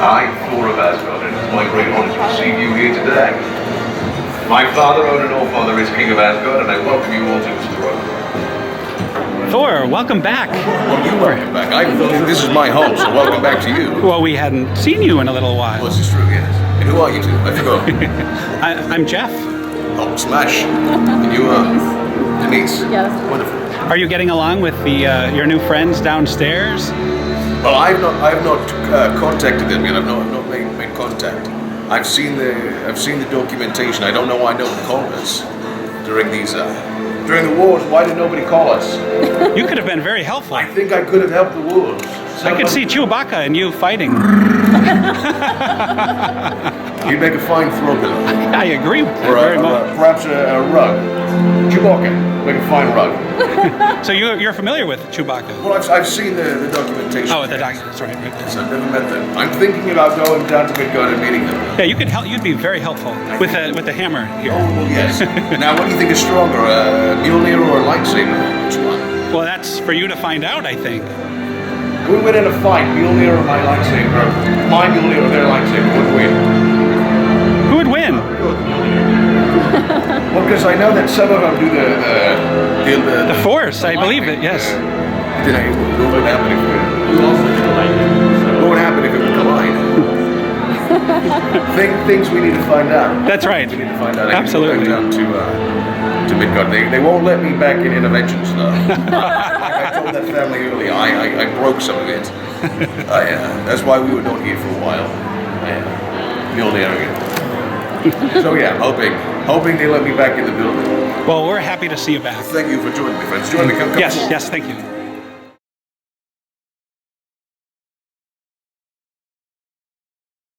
I, Thor of Asgard, and it's my great honor to receive you here today. My father, Odin Allfather, is King of Asgard, and I welcome you all to his throne. Thor, welcome back. Well, you welcome back. This is my home, so welcome back to you. Well, we hadn't seen you in a little while. Well, this is true, yes. And who are you two? I forgot. I'm Jeff. Oh, Smash. And you are Denise. Yes. Wonderful. Are you getting along with your new friends downstairs? Well, I have not contacted them yet. I've not made contact. I've seen the documentation. I don't know why no one called us during the wars. Why did nobody call us? You could have been very helpful. I think I could have helped the wars. I could see Chewbacca and you fighting. You'd make a fine throw pillow. I agree with you Or very much. perhaps a rug. Chewbacca, make a fine rug. So you're familiar with Chewbacca? Well, I've seen the documentation. Oh, the documents, right. Yes, I've never met them. I'm thinking about going down to Midgard and meeting them. Yeah, you could help. You'd be very helpful with the hammer here. Oh, well, yes. Now, what do you think is stronger, a Mjolnir or a Light Saber? Which one? Well, that's for you to find out, I think. We win in a fight, Mjolnir or my Light Saber. My Mjolnir or their Light Saber would win. Who would win? Well, because I know that some of them do The Force, I believe it. Yes. What would happen if it would collide? Things we need to find out. That's right. We need to find out. Absolutely. I can go down to Midgard. They won't let me back in interventions though. Like I told that family earlier, I broke some of it. That's why we were not here for a while. Mjolnir again. So yeah, hoping they let me back in the building. Well, we're happy to see you back. Thank you for joining me, friends. Join me. Come Yes, forward. yes, thank you.